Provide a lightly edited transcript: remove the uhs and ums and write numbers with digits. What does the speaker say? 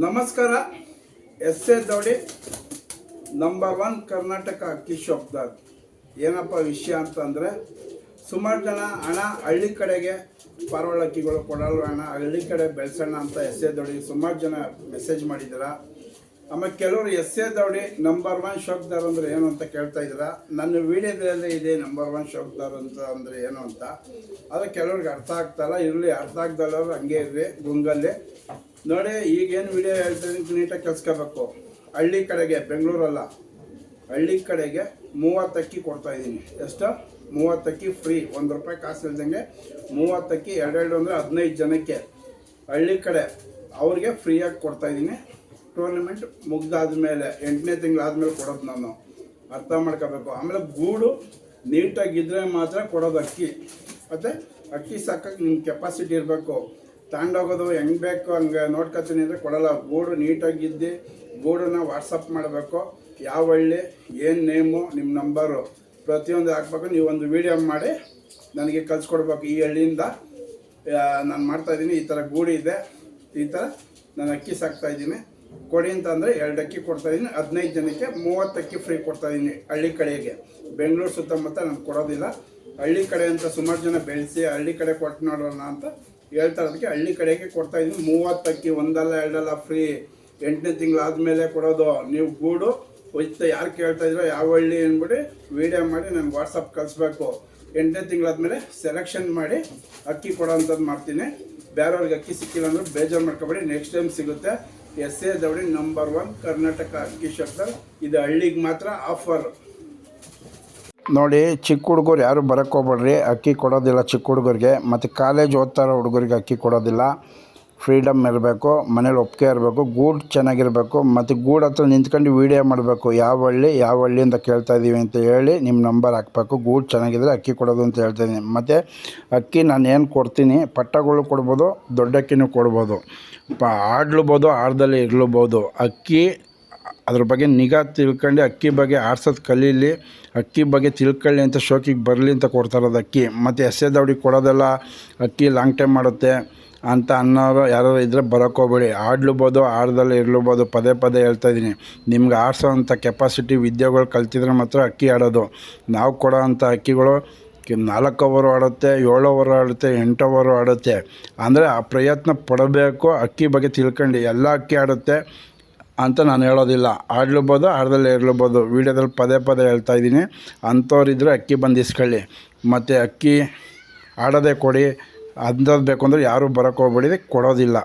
ನಮಸ್ಕಾರ. S A ದೌಡಿ number 1 Karnataka ಅಕ್ಕಿ ಶಾಪ್ದಾರ್. ಏನಪ್ಪ ವಿಷಯ ಅಂತಂದರೆ, ಸುಮಾರು ಜನ ಹಣ ಹಳ್ಳಿ ಕಡೆಗೆ ಪಾರವಾಳ ಅಕ್ಕಿಗಳು ಕೊಡಲ್ಲ, ಹಣ ಹಳ್ಳಿ ಕಡೆ ಬೆಳೆಸೋಣ ಅಂತ ಎಸ್ ಎ ದೌಡಿ ಸುಮಾರು ಜನ ಮೆಸೇಜ್ ಮಾಡಿದ್ದೀರಾ. ಆಮೇಲೆ ಕೆಲವರು ಎಸ್ ಎ ದೌಡಿ ನಂಬರ್ 1 ಶಾಪ್ದಾರ್ ಅಂದರೆ ಏನು ಅಂತ ಕೇಳ್ತಾ ಇದ್ದೀರಾ. ನನ್ನ ವಿಡಿಯೋದಲ್ಲಿ ಇದೆ ನಂಬರ್ 1 ಶಾಪ್ದಾರ್ ಅಂತ ಅಂದರೆ ಏನು ಅಂತ. ಆದರೆ ಕೆಲವ್ರಿಗೆ ಅರ್ಥ ಆಗ್ತಾಯಿಲ್ಲ. ಇರಲಿ, ಅರ್ಥ ಆಗ್ದಲ್ಲವರು ಹಂಗೆ ಇರ್ರಿ ಗುಂಗಲ್ಲಿ ನೋಡಿ. ಈಗೇನು ವಿಡಿಯೋ ಹೇಳ್ತೀನಿ ನೀಟಾಗಿ ಕೇಳಿಸ್ಕೋಬೇಕು. ಹಳ್ಳಿ ಕಡೆಗೆ, ಬೆಂಗಳೂರಲ್ಲ, ಹಳ್ಳಿ ಕಡೆಗೆ 30 ಅಕ್ಕಿ ಕೊಡ್ತಾಯಿದ್ದೀನಿ. ಎಷ್ಟು? 30 ಅಕ್ಕಿ ಫ್ರೀ, ₹1 ಕಾಸು ಇಲ್ದಂಗೆ 30 ಅಕ್ಕಿ, ಎರಡೆರಡು ಅಂದರೆ 15 ಜನಕ್ಕೆ ಹಳ್ಳಿ ಕಡೆ ಅವ್ರಿಗೆ ಫ್ರೀಯಾಗಿ ಕೊಡ್ತಾಯಿದ್ದೀನಿ. ಟೂರ್ನಮೆಂಟ್ ಮುಗ್ದಾದ ಮೇಲೆ 8ನೇ ತಿಂಗಳಾದಮೇಲೆ ಕೊಡೋದು ನಾನು, ಅರ್ಥ ಮಾಡ್ಕೋಬೇಕು. ಆಮೇಲೆ ಗೂಡು ನೀಟಾಗಿದ್ದರೆ ಮಾತ್ರ ಕೊಡೋದು ಅಕ್ಕಿ. ಮತ್ತು ಅಕ್ಕಿ ಸಾಕಕ್ಕೆ ನಿಮ್ಮ ಕೆಪಾಸಿಟಿ ಇರಬೇಕು. ತಗೊಂಡೋಗೋದು ಹೆಂಗೆ ಬೇಕು ಹಂಗೆ ನೋಡ್ಕೊತೀನಿ ಅಂದರೆ ಕೊಡಲ್ಲ. ಗೂಡು ನೀಟಾಗಿದ್ದು ಗೂಡನ್ನ ವಾಟ್ಸಪ್ ಮಾಡಬೇಕು. ಯಾವ ಹಳ್ಳಿ, ಏನು ನೇಮು, ನಿಮ್ಮ ನಂಬರು ಪ್ರತಿಯೊಂದು ಹಾಕ್ಬೇಕು. ನೀವು ಒಂದು ವೀಡಿಯೋ ಮಾಡಿ ನನಗೆ ಕಳಿಸ್ಕೊಡ್ಬೇಕು. ಈ ಹಳ್ಳಿಯಿಂದ ನಾನು ಮಾಡ್ತಾಯಿದ್ದೀನಿ, ಈ ಥರ ಗೂಡು ಇದೆ, ಈ ಥರ ನಾನು ಅಕ್ಕಿ ಸಾಕ್ತಾಯಿದ್ದೀನಿ, ಕೊಡಿ ಅಂತಂದರೆ 2 ಅಕ್ಕಿ ಕೊಡ್ತಾಯಿದ್ದೀನಿ. 15 ಜನಕ್ಕೆ 30 ಅಕ್ಕಿ ಫ್ರೀ ಕೊಡ್ತಾಯಿದ್ದೀನಿ. ಹಳ್ಳಿ ಕಡೆಗೆ, ಬೆಂಗಳೂರು ಸುತ್ತಮುತ್ತ ನಾನು ಕೊಡೋದಿಲ್ಲ. ಹಳ್ಳಿ ಕಡೆ ಅಂತ ಸುಮಾರು ಜನ ಬೆಳೆಸಿ ಹಳ್ಳಿ ಕಡೆ ಕೊಟ್ಟು ನೋಡೋಣ ಅಂತ ಹೇಳ್ತಾ ಇರೋದಕ್ಕೆ ಹಳ್ಳಿ ಕಡೆಗೆ ಕೊಡ್ತಾಯಿದ್ದೀನಿ. 30 ಅಕ್ಕಿ, ಒಂದಲ್ಲ ಎರಡಲ್ಲ ಫ್ರೀ. 8ನೇ ತಿಂಗಳಾದಮೇಲೆ ಕೊಡೋದು. ನೀವು ಗೂಡು ಹೋಯ್ತು ಯಾರು ಕೇಳ್ತಾ ಇದ್ರೋ ಯಾವ ಹಳ್ಳಿ ಅಂದ್ಬಿಟ್ಟು ವೀಡಿಯೋ ಮಾಡಿ ನನಗೆ ವಾಟ್ಸಪ್ ಕಳಿಸ್ಬೇಕು. 8ನೇ ತಿಂಗಳಾದಮೇಲೆ ಸೆಲೆಕ್ಷನ್ ಮಾಡಿ ಅಕ್ಕಿ ಕೊಡೋ ಅಂಥದ್ದು ಮಾಡ್ತೀನಿ. ಬೇರೆಯವ್ರಿಗೆ ಅಕ್ಕಿ ಸಿಕ್ಕಿಲ್ಲ ಅಂದ್ರೆ ಬೇಜಾರು ಮಾಡ್ಕೊಬೇಡಿ, ನೆಕ್ಸ್ಟ್ ಟೈಮ್ ಸಿಗುತ್ತೆ. ಎಸ್ ಎ ದೌಡಿ ನಂಬರ್ 1 ಕರ್ನಾಟಕ ಅಕ್ಕಿ ಶಾಪ್ದಾರ್. ಇದು ಹಳ್ಳಿಗೆ ಮಾತ್ರ ಆಫರ್ ನೋಡಿ. ಚಿಕ್ಕ ಹುಡುಗರು ಯಾರು ಬರೋಕ್ಕೆ ಹೋಗ್ಬೇಡ್ರಿ, ಅಕ್ಕಿ ಕೊಡೋದಿಲ್ಲ ಚಿಕ್ಕ ಹುಡುಗರಿಗೆ. ಮತ್ತು ಕಾಲೇಜ್ ಓದ್ತಾರೋ ಹುಡುಗರಿಗೆ ಅಕ್ಕಿ ಕೊಡೋದಿಲ್ಲ. ಫ್ರೀಡಮ್ ಇರಬೇಕು, ಮನೇಲಿ ಒಪ್ಪಿಗೆ ಇರಬೇಕು, ಗೂಡು ಚೆನ್ನಾಗಿರಬೇಕು. ಮತ್ತು ಗೂಡು ಹತ್ರ ನಿಂತ್ಕೊಂಡು ವೀಡಿಯೋ ಮಾಡಬೇಕು. ಯಾವ ಹಳ್ಳಿ ಅಂತ ಕೇಳ್ತಾ ಇದ್ದೀವಿ ಅಂತ ಹೇಳಿ ನಿಮ್ಮ ನಂಬರ್ ಹಾಕಬೇಕು. ಗೂಡು ಚೆನ್ನಾಗಿದ್ರೆ ಅಕ್ಕಿ ಕೊಡೋದು ಅಂತ ಹೇಳ್ತಾಯಿದ್ದೀನಿ. ಮತ್ತು ಅಕ್ಕಿ ನಾನು ಏನು ಕೊಡ್ತೀನಿ, ಪಟ್ಟಗಳು ಕೊಡ್ಬೋದು, ದೊಡ್ಡ ಅಕ್ಕಿನೂ ಕೊಡ್ಬೋದು, ಆಡ್ಲೂಬೋದು, ಆಡ್ದಲ್ಲಿ ಇರ್ಲೂಬೋದು. ಅಕ್ಕಿ ಅದ್ರ ಬಗ್ಗೆ ನಿಗಾ ತಿಳ್ಕೊಂಡು ಅಕ್ಕಿ ಬಗ್ಗೆ ಆಡ್ಸೋದು ಕಲೀಲಿ, ಅಕ್ಕಿ ಬಗ್ಗೆ ತಿಳ್ಕೊಳ್ಳಿ ಅಂತ ಶೋಕಿಗೆ ಬರಲಿ ಅಂತ ಕೊಡ್ತಾ ಇರೋದು ಅಕ್ಕಿ. ಮತ್ತು ಎಸ್ ಎ ದೌಡಿ ಕೊಡೋದೆಲ್ಲ ಅಕ್ಕಿ ಲಾಂಗ್ ಟೈಮ್ ಮಾಡುತ್ತೆ ಅಂತ ಅನ್ನೋರು ಯಾರು ಇದ್ದರೆ ಬರೋಕ್ಕೋಗ್ಬೇಡಿ. ಆಡ್ಲೂಬೋದು, ಆಡ್ದಲ್ಲಿ ಇರ್ಲೂಬೋದು. ಪದೇ ಹೇಳ್ತಾಯಿದ್ದೀನಿ, ನಿಮ್ಗೆ ಆಡ್ಸೋ ಅಂಥ ಕೆಪಾಸಿಟಿ ವಿದ್ಯೆಗಳು ಕಲ್ತಿದ್ರೆ ಮಾತ್ರ ಅಕ್ಕಿ ಆಡೋದು. ನಾವು ಕೊಡೋ ಅಂಥ ಅಕ್ಕಿಗಳು 4 ಓವರ್ ಆಡುತ್ತೆ, 7 ಓವರ್ ಆಡುತ್ತೆ, 8 ಓವರ್ ಆಡುತ್ತೆ. ಅಂದರೆ ಆ ಪ್ರಯತ್ನ ಪಡಬೇಕು. ಅಕ್ಕಿ ಬಗ್ಗೆ ತಿಳ್ಕೊಂಡು ಎಲ್ಲ ಅಕ್ಕಿ ಆಡುತ್ತೆ ಅಂತ ನಾನು ಹೇಳೋದಿಲ್ಲ. ಆಡ್ಲೂಬೋದು, ಆಡ್ದಲ್ಲಿ ಇರ್ಲೂಬೋದು. ವೀಡಿಯೋದಲ್ಲಿ ಪದೇ ಹೇಳ್ತಾಯಿದ್ದೀನಿ. ಅಂಥವ್ರಿದ್ರೆ ಅಕ್ಕಿ ಬಂದು ಇಸ್ಕೊಳ್ಳಿ. ಮತ್ತು ಅಕ್ಕಿ ಆಡೋದೇ ಕೊಡಿ. ಅಂಥದ್ದು ಬೇಕು ಅಂದರೆ ಯಾರೂ ಬರೋಕ್ಕೆ ಹೋಗ್ಬೇಡಿ, ಕೊಡೋದಿಲ್ಲ.